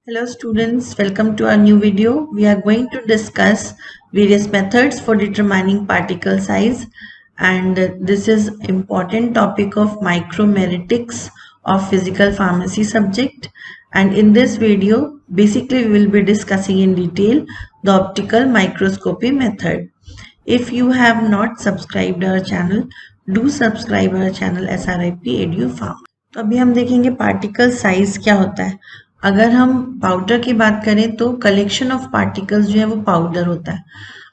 Hello students, welcome to our new video. We are going to discuss various methods for determining particle size, and this is important topic of micromeritics of physical pharmacy subject. And in this video, basically we will be discussing in detail the optical microscopy method. If you have not subscribed our channel, do subscribe our channel SRIP Edu Pharma. तो अभी हम देखेंगे particle size क्या होता है। अगर हम powder की बात करें तो कलेक्शन ऑफ पार्टिकल्स जो है वो पाउडर होता है।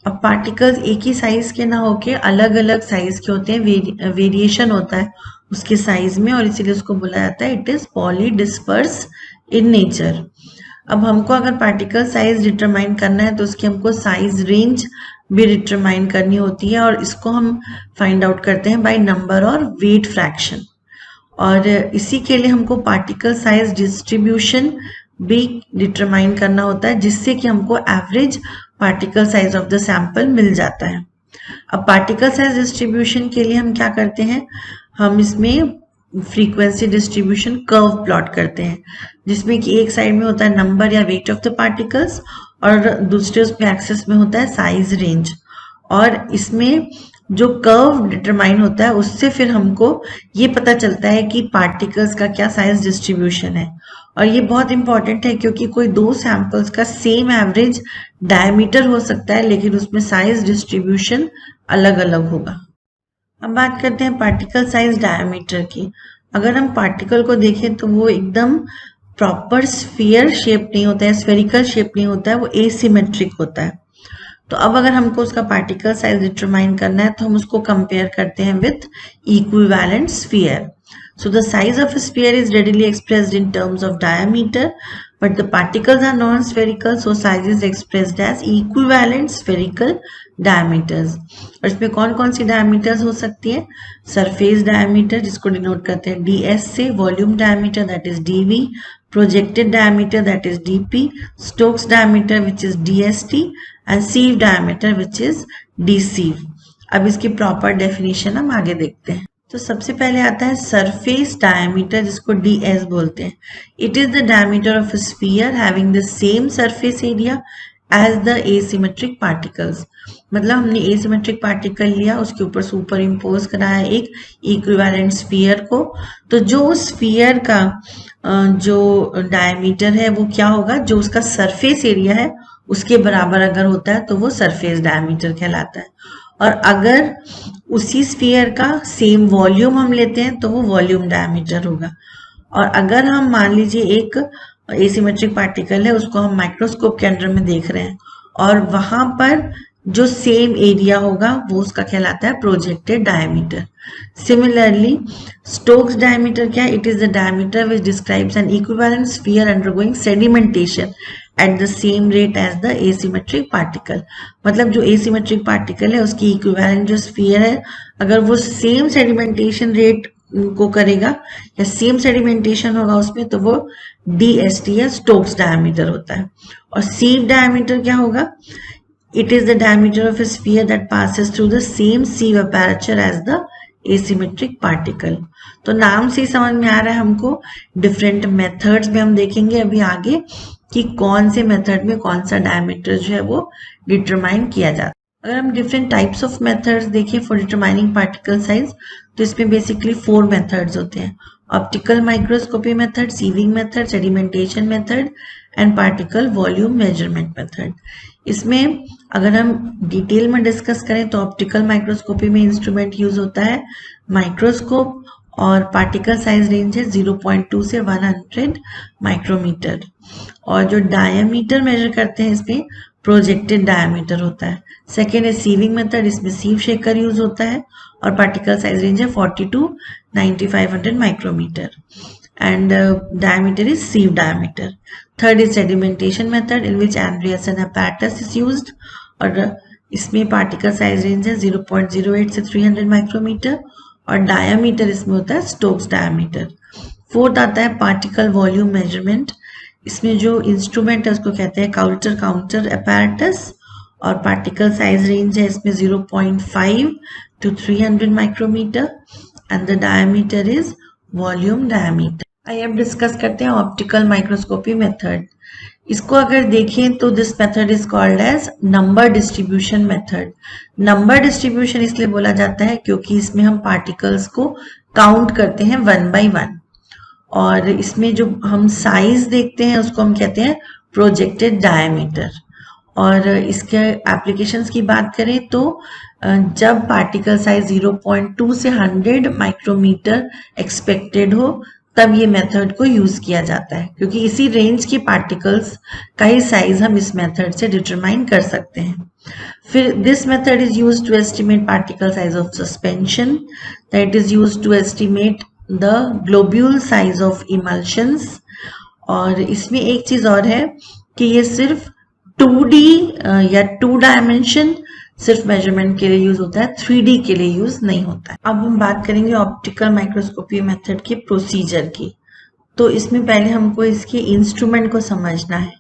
अब पार्टिकल्स एक ही साइज के ना होके अलग अलग साइज के होते हैं, वेरिएशन होता है उसके साइज में, और इसीलिए उसको बोला जाता है it is poly disperse in nature. अब हमको अगर पार्टिकल साइज डिटरमाइन करना है तो उसकी हमको साइज रेंज भी डिटरमाइन करनी होती है, और इसको हम फाइंड आउट करते हैं बाय नंबर और वेट फ्रैक्शन। और इसी के लिए हमको पार्टिकल साइज डिस्ट्रीब्यूशन भी डिटरमाइन करना होता है, जिससे कि हमको average particle size of the sample मिल जाता है। अब पार्टिकल साइज डिस्ट्रीब्यूशन के लिए हम क्या करते हैं, हम इसमें फ्रीक्वेंसी डिस्ट्रीब्यूशन कर्व प्लॉट करते हैं, जिसमें कि एक साइड में होता है नंबर या वेट ऑफ द पार्टिकल्स और दूसरे उसमें एक्सेस में होता है साइज रेंज। और इसमें जो कर्व डिटरमाइन होता है उससे फिर हमको ये पता चलता है कि पार्टिकल्स का क्या साइज डिस्ट्रीब्यूशन है। और ये बहुत इंपॉर्टेंट है क्योंकि कोई दो सैंपल्स का सेम एवरेज डायमीटर हो सकता है, लेकिन उसमें साइज डिस्ट्रीब्यूशन अलग अलग होगा। अब बात करते हैं पार्टिकल साइज डायमीटर की। अगर हम पार्टिकल को देखें तो वो एकदम प्रॉपर स्फीयर शेप नहीं होता है, स्फेरिकल शेप नहीं होता है, वो एसिमेट्रिक होता है। तो अब अगर हमको उसका पार्टिकल साइज डिटरमाइन करना है तो हम उसको कंपेयर करते हैं with equivalent sphere. So the size of a sphere is readily expressed in terms of diameter, but the particles are non-spherical, so size is expressed as equivalent spherical diameters. और इसमें कौन कौन सी diameters हो सकती है, surface diameter जिसको denote करते हैं ds से, volume diameter that is dv, projected diameter that is dp, Stokes diameter which is dst, and sieve diameter which is dsieve. अब इसकी प्रॉपर डेफिनेशन हम आगे देखते हैं। तो सबसे पहले आता है सरफेस डायमीटर, जिसको ds बोलते हैं। It is the diameter of a sphere having the same surface area as the asymmetric particles. मतलब हमने एसिमेट्रिक पार्टिकल लिया, उसके ऊपर सुपर इम्पोज कराया एक इक्विवेलेंट स्फीयर को, तो जो स्फीयर का जो डायमीटर है वो क्या होगा, जो उसका सरफेस एरिया है उसके बराबर अगर होता है तो वो सरफेस डायमीटर कहलाता है। और अगर उसी स्फीयर का सेम वॉल्यूम हम लेते हैं तो वो वॉल्यूम डायमीटर होगा। और अगर हम मान लीजिए एक एसिमेट्रिक पार्टिकल है, उसको हम माइक्रोस्कोप के अंडर में देख रहे हैं, और वहां पर जो सेम एरिया होगा वो उसका कहलाता है projected diameter. Similarly Stokes diameter क्या है, it is the diameter which describes an equivalent sphere undergoing sedimentation at the same rate as the asymmetric particle. मतलब जो एसिमेट्रिक पार्टिकल है उसकी इक्विवेलेंट जो स्फीयर है, अगर वो सेम सेडिमेंटेशन रेट को करेगा या सेम सेडिमेंटेशन होगा उसमें, तो वो DST या स्टोक्स डायमीटर होता है। और sieve डायमीटर क्या होगा, it is the diameter of a sphere that passes through the same sieve aperture as the asymmetric particle। तो नाम से ही समझ में आ रहा है हमको। डिफरेंट मेथड्स में हम देखेंगे अभी आगे कि कौन से मेथड में कौन सा डायमीटर जो है वो डिटरमाइन किया जाता है। अगर हम डिफरेंट टाइप्स ऑफ मेथड्स देखें फॉर डिटरमाइनिंग पार्टिकल साइज, तो इसमें बेसिकली 4 मेथड्स होते हैं, optical microscopy method, sieving method, sedimentation method and particle volume measurement method. इसमें अगर हम डिटेल में डिस्कस करें तो ऑप्टिकल माइक्रोस्कोपी में इंस्ट्रूमेंट यूज होता है माइक्रोस्कोप, और पार्टिकल साइज रेंज है 0.2 से 100 माइक्रोमीटर। और जो डायमीटर मेजर करते हैं इसमें प्रोजेक्टेड डायमीटर होता है। सेकेंड है सीविंग मेथड, इसमें सीव शेकर यूज होता है, और पार्टिकल साइज रेंज है 40 to 9500 micrometre, and diameter is sieve diameter. Third is sedimentation method in which Andreasen apparatus is used, और इसमें पार्टिकल साइज रेंज है 0.08 से 300 माइक्रोमीटर, और डायमीटर इसमें होता है स्टोक्स डायमीटर। फोर्थ आता है पार्टिकल वॉल्यूम मेजरमेंट, इसमें जो इंस्ट्रूमेंट है उसको कहते हैं काउंटर काउंटर अपैरेटस, और पार्टिकल साइज रेंज है इसमें 0.5 to 300 micrometre, and the diameter is volume diameter. आइए अब डिस्कस करते हैं ऑप्टिकल माइक्रोस्कोपी मेथड। इसको अगर देखें तो this method is called as number distribution method. Number distribution इसलिए बोला जाता है क्योंकि इसमें हम पार्टिकल्स को काउंट करते हैं वन बाय वन, और इसमें जो हम साइज देखते हैं उसको हम कहते हैं प्रोजेक्टेड डायमीटर। और इसके एप्लीकेशंस की बात करें तो जब पार्टिकल साइज 0.2 से 100 माइक्रोमीटर एक्सपेक्टेड हो तब ये मेथड को यूज किया जाता है, क्योंकि इसी रेंज की पार्टिकल्स का ही साइज हम इस मेथड से डिटरमाइन कर सकते हैं। फिर this method is used to estimate particle size of suspension, that is used to estimate the globule size of emulsions. और इसमें एक चीज और है कि ये सिर्फ 2D या 2 डायमेंशन सिर्फ मेजरमेंट के लिए यूज होता है, 3D के लिए यूज नहीं होता है। अब हम बात करेंगे ऑप्टिकल माइक्रोस्कोपी मेथड के प्रोसीजर की। तो इसमें पहले हमको इसके इंस्ट्रूमेंट को समझना है।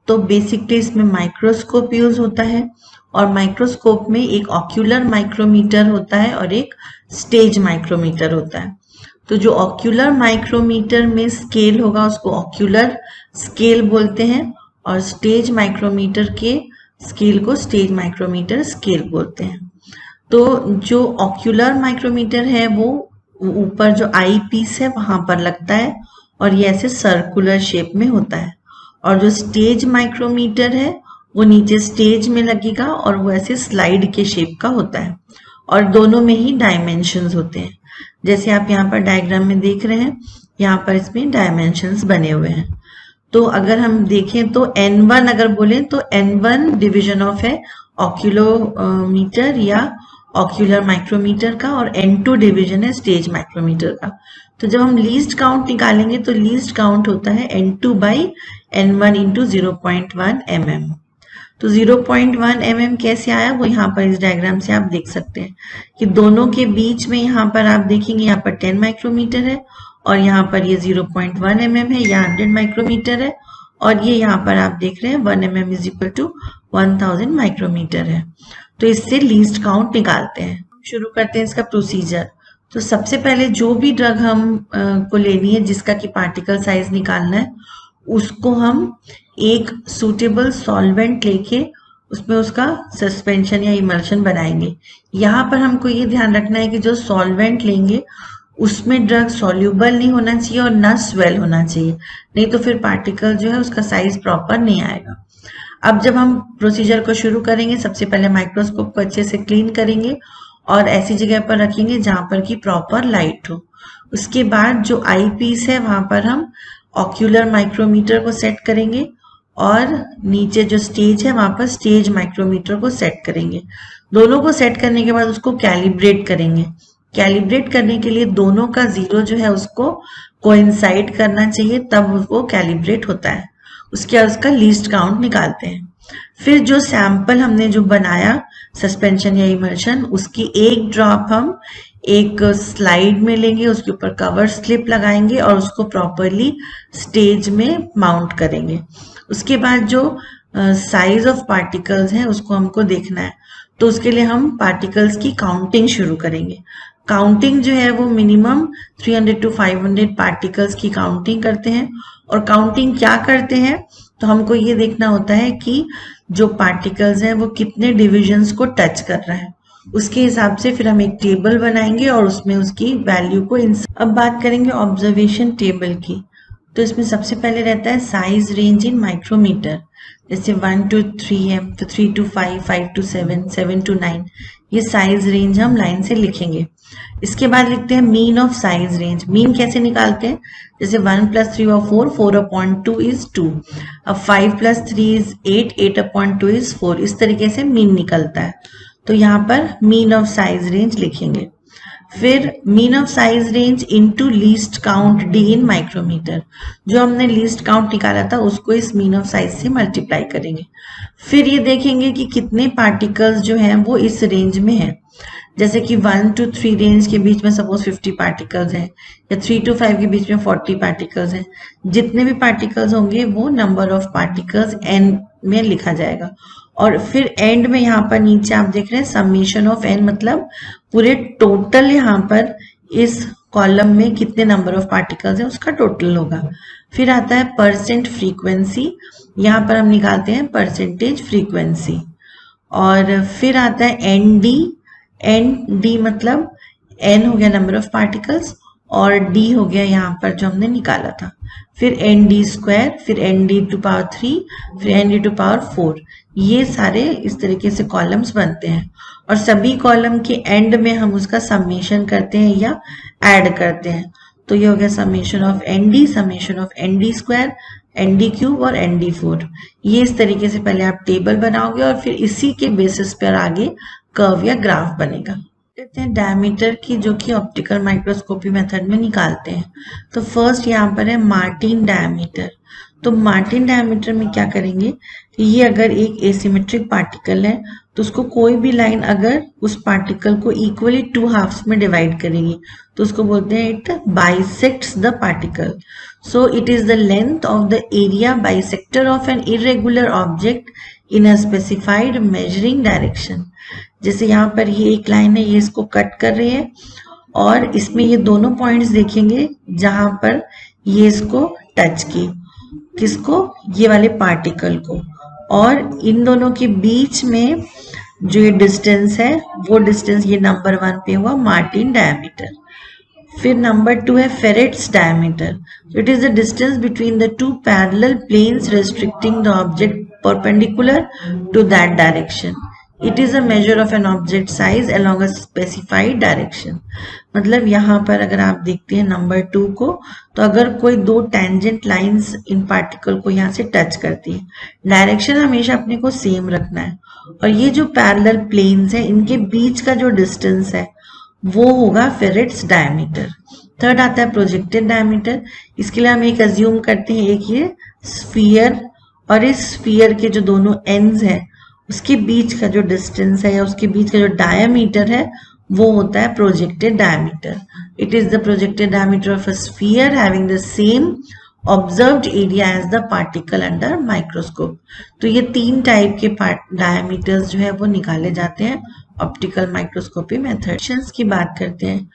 तो बेसिकली इसमें माइक्रोस्कोप यूज होता है, और माइक्रोस्कोप में एक ऑक्यूलर माइक्रोमीटर होता है और एक स्टेज माइक्रोमीटर होता है। तो जो ऑक्यूलर माइक्रोमीटर में स्केल होगा उसको ऑक्यूलर स्केल बोलते हैं, और स्टेज माइक्रोमीटर के स्केल को स्टेज माइक्रोमीटर स्केल बोलते हैं। तो जो ऑक्यूलर माइक्रोमीटर है वो ऊपर जो आई पीस है वहां पर लगता है, और ये ऐसे सर्कुलर शेप में होता है। और जो स्टेज माइक्रोमीटर है वो नीचे स्टेज में लगेगा और वो ऐसे स्लाइड के शेप का होता है, और दोनों में ही डायमेंशंस होते हैं। जैसे आप यहाँ पर डायग्राम में देख रहे हैं, यहाँ पर इसमें डायमेंशंस बने हुए हैं। तो अगर हम देखें तो N1 अगर बोले तो N1 डिवीजन ऑफ है ऑक्यूलोमीटर या ऑक्यूलर माइक्रोमीटर का, और N2 डिवीजन है स्टेज माइक्रोमीटर का। तो जब हम लीस्ट काउंट निकालेंगे तो लीस्ट काउंट होता है N2 by N1 into 0.1 mm। तो 0.1 mm कैसे आया वो यहाँ पर इस डायग्राम से आप देख सकते हैं कि दोनों के बीच में यहाँ पर आप देखेंगे यहाँ पर 10 माइक्रोमीटर है, और यहाँ पर ये 0.1 mm है, या 100 माइक्रोमीटर है, और ये यहाँ पर आप देख रहे हैं 1 mm is equal to 1000 micrometre है। तो इससे लीस्ट काउंट निकालते हैं। शुरू करते हैं इसका प्रोसीजर। तो सबसे पहले जो भी ड्रग हम को लेनी है जिसका कि पार्टिकल साइज निकालना है, उसको हम एक सूटेबल सॉल्वेंट लेके उसमें उसका सस्पेंशन या इमल्शन बनाएंगे। यहाँ पर हमको ये ध्यान रखना है कि जो सॉल्वेंट लेंगे उसमें ड्रग सॉल्यूबल नहीं होना चाहिए और ना स्वेल होना चाहिए, नहीं तो फिर पार्टिकल जो है उसका साइज प्रॉपर नहीं आएगा। अब जब हम प्रोसीजर को शुरू करेंगे, सबसे पहले माइक्रोस्कोप को अच्छे से क्लीन करेंगे और ऐसी जगह पर रखेंगे जहां पर कि प्रॉपर लाइट हो। उसके बाद जो आई पीस है वहां पर हम ऑक्यूलर माइक्रोमीटर को सेट करेंगे, और नीचे जो स्टेज है वहां पर स्टेज माइक्रोमीटर को सेट करेंगे। दोनों को सेट करने के बाद उसको कैलिब्रेट करेंगे। कैलिब्रेट करने के लिए दोनों का जीरो जो है उसको कोइंसाइड करना चाहिए, तब वो कैलिब्रेट होता है। उसके बाद उसका लीस्ट काउंट निकालते हैं। फिर जो सैंपल हमने जो बनाया सस्पेंशन या इमल्शन, उसकी एक ड्रॉप हम एक स्लाइड में लेंगे, उसके ऊपर कवर स्लिप लगाएंगे और उसको प्रॉपरली स्टेज में माउंट करेंगे। उसके बाद जो साइज ऑफ पार्टिकल्स हैं उसको हमको देखना है, तो उसके लिए हम पार्टिकल्स की काउंटिंग शुरू करेंगे। काउंटिंग जो है वो मिनिमम 300 to 500 पार्टिकल्स की काउंटिंग करते हैं। और काउंटिंग क्या करते हैं, तो हमको ये देखना होता है कि जो पार्टिकल्स हैं वो कितने डिविजन्स को टच कर रहे हैं। उसके हिसाब से फिर हम एक टेबल बनाएंगे और उसमें उसकी वैल्यू को अब बात करेंगे ऑब्जर्वेशन टेबल की। तो इसमें सबसे पहले रहता है साइज रेंज इन माइक्रोमीटर, जैसे 1 to 3 है, तो 3 to 5, 5 to 7, 7 to 9, ये साइज रेंज हम लाइन से लिखेंगे। इसके बाद लिखते हैं mean of size range. Mean कैसे निकालते हैं, जैसे 1 + 3 और 4, 4/2 इज 2। अब 5 + 3 इज 8, 8/2 इज 4। इस तरीके से मीन निकलता है। तो यहाँ पर मीन ऑफ साइज रेंज लिखेंगे। फिर mean of size range into least count D in micrometre, जो हमने लीस्ट काउंट निकाला था उसको इस मीन ऑफ साइज से मल्टीप्लाई करेंगे। फिर ये देखेंगे कि कितने पार्टिकल्स जो हैं वो इस रेंज में हैं। जैसे कि 1 to 3 रेंज के बीच में सपोज 50 पार्टिकल्स हैं, या 3 to 5 के बीच में 40 पार्टिकल्स हैं। जितने भी पार्टिकल्स होंगे वो नंबर ऑफ पार्टिकल्स n में लिखा जाएगा। और फिर एंड में यहाँ पर नीचे आप देख रहे हैं समेशन ऑफ n, मतलब पूरे टोटल यहाँ पर इस कॉलम में कितने नंबर ऑफ पार्टिकल्स है उसका टोटल होगा। फिर आता है परसेंट फ्रीक्वेंसी, यहाँ पर हम निकालते हैं परसेंटेज फ्रीक्वेंसी। और फिर आता है एन डी, एन डी मतलब एन हो गया नंबर ऑफ पार्टिकल्स और डी हो गया यहाँ पर जो हमने निकाला था। फिर एन डी स्क्वायर, फिर एन डी टू पावर 3, फिर एन डी टू पावर 4। ये सारे इस तरीके से कॉलम्स बनते हैं और सभी कॉलम के एंड में हम उसका समेशन करते हैं या ऐड करते हैं। तो ये हो गया summation of N D square, N D cube और एन डी 4। ये इस तरीके से पहले आप टेबल बनाओगे और फिर इसी के बेसिस पर आगे कर्व या ग्राफ बनेगा। कहते हैं डायमीटर की, जो कि ऑप्टिकल माइक्रोस्कोपी मेथड में निकालते हैं। तो फर्स्ट यहाँ पर है मार्टिन डायमीटर। तो मार्टिन डायमीटर में क्या करेंगे, ये अगर एक एसिमेट्रिक पार्टिकल है तो उसको कोई भी लाइन अगर उस पार्टिकल को इक्वली 2 हाफ्स में डिवाइड करेगी तो उसको बोलते हैं it bisects the particle. So it is the length of the area bisector of an irregular object in a specified measuring direction. जैसे यहाँ पर ये एक लाइन है, ये इसको कट कर रही है और इसमें ये दोनों पॉइंट्स देखेंगे जहां पर ये इसको टच की, किसको, ये वाले पार्टिकल को, और इन दोनों के बीच में जो ये डिस्टेंस है वो डिस्टेंस ये नंबर 1 पे हुआ मार्टिन डायमीटर। फिर नंबर 2 है Feret's diameter. It is the distance between the 2 parallel planes restricting the object perpendicular to that direction. It is a measure of an object size along a specified direction। मतलब यहाँ पर अगर आप देखते हैं number 2 को, तो अगर कोई 2 टेंजेंट लाइंस इन पार्टिकल को यहाँ से टच करती है, डायरेक्शन हमेशा अपने को सेम रखना है और ये जो पैरेलल प्लेन्स है इनके बीच का जो डिस्टेंस है वो होगा फेरेट्स डायमीटर। थर्ड आता है प्रोजेक्टेड डायमीटर। इसके लिए हम एक अज्यूम करते हैं, एक ये स्फीयर और इस स्फीयर के जो दोनों एंड्स हैं उसके बीच का जो डिस्टेंस है या उसके बीच का जो डायमीटर है वो होता है projected diameter. It is the projected diameter of a sphere having the same observed area as the particle under microscope. तो ये 3 टाइप के डायमीटर्स जो है वो निकाले जाते हैं ऑप्टिकल माइक्रोस्कोपी मेथड्स की बात करते हैं।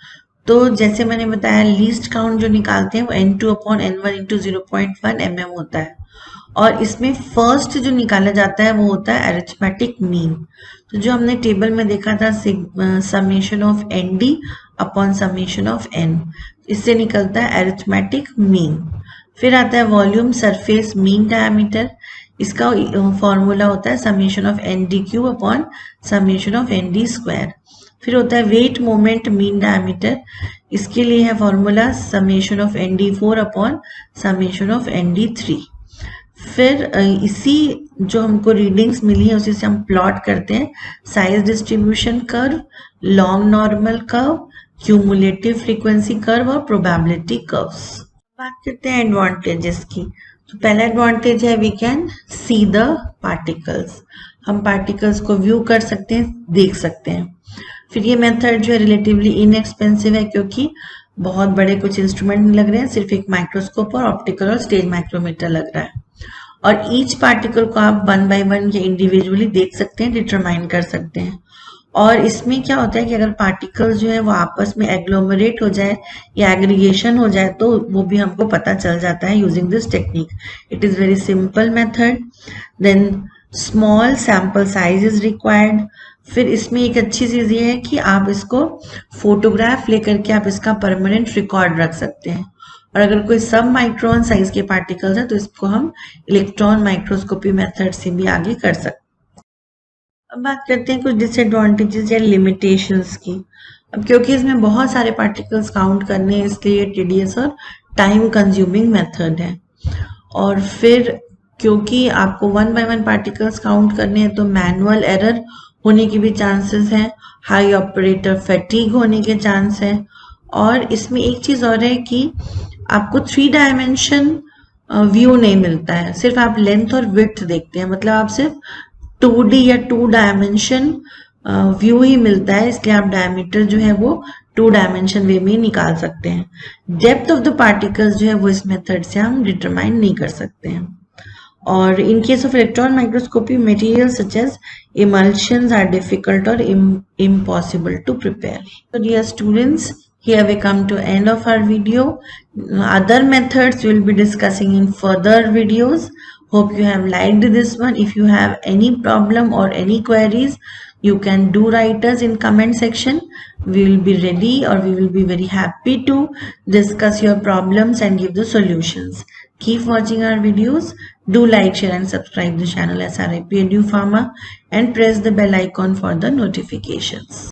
तो जैसे मैंने बताया लीस्ट काउंट जो निकालते हैं वो n2/n1 इंटू 0.1 mm होता है और इसमें फर्स्ट जो निकाला जाता है वो होता है अरिथमेटिक मीन। तो जो हमने टेबल में देखा था summation of N D upon summation of N, इससे निकलता है अरिथमेटिक मीन। फिर आता है वॉल्यूम सरफेस मीन डायमीटर। इसका फॉर्मूला होता है summation of N D cube upon summation of N D square. फिर होता है वेट मोमेंट मीन डायमीटर। इसके लिए है formula summation of N D 4 upon summation of N D 3। फिर इसी जो हमको रीडिंग्स मिली है उसी से हम प्लॉट करते हैं size distribution curve, long normal curve, cumulative frequency curve और प्रोबेबिलिटी कर्व्स। बात करते हैं एडवांटेजेस की। तो पहला एडवांटेज है we can see the particles. हम पार्टिकल्स को व्यू कर सकते हैं, देख सकते हैं। फिर ये मेथड जो है रिलेटिवली इनएक्सपेंसिव है क्योंकि बहुत बड़े कुछ इंस्ट्रूमेंट नहीं लग रहे हैं, सिर्फ एक माइक्रोस्कोप और ऑप्टिकल और स्टेज माइक्रोमीटर लग रहा है। और ईच पार्टिकल को आप 1 by 1 या इंडिविजुअली देख सकते हैं, डिटरमाइन कर सकते हैं। और इसमें क्या होता है कि अगर पार्टिकल्स जो है वो आपस में एग्लोमरेट हो जाए या एग्रीगेशन हो जाए तो वो भी हमको पता चल जाता है using this technique. It is very simple method. Then small sample size is required. फिर इसमें एक अच्छी चीज ये है कि आप इसको फोटोग्राफ लेकर के आप इसका परमानेंट रिकॉर्ड रख सकते हैं। और अगर कोई सब माइक्रोन साइज के पार्टिकल्स है तो इसको हम इलेक्ट्रॉन माइक्रोस्कोपी मेथड से भी आगे कर सकते हैं। अब बात करते हैं कुछ डिसएडवांटेजेस या लिमिटेशंस की। अब क्योंकि इसमें बहुत सारे पार्टिकल्स काउंट करने हैं इसलिए टीडीएस और टाइम कंज्यूमिंग मेथड है। और फिर क्योंकि आपको 1 by 1 पार्टिकल्स काउंट करने हैं तो मैनुअल एरर होने की भी चांसेस हैं, हाई ऑपरेटर फैटीग होने के चांस है। और इसमें एक चीज और है कि आपको 3 डायमेंशन व्यू नहीं मिलता है, सिर्फ आप लेंथ और विड्थ देखते हैं। मतलब आप सिर्फ 2D या 2 डायमेंशन व्यू ही मिलता है, इसलिए आप डायमीटर जो है वो 2 डायमेंशन वे में निकाल सकते हैं। डेप्थ ऑफ द पार्टिकल्स जो है वो इस मेथड से हम डिटरमाइन नहीं कर सकते हैं। और in case of electron microscopy material such as emulsions are difficult or impossible to prepare. So dear students, Here we come to end of our video. Other methods we'll be discussing in further videos. Hope you have liked this one. If you have any problem or any queries, you can do write us in comment section. We will be ready, or we will be very happy to discuss your problems and give the solutions. Keep watching our videos. Do like, share and subscribe the channel SRIP Edu Pharma and press the bell icon for the notifications.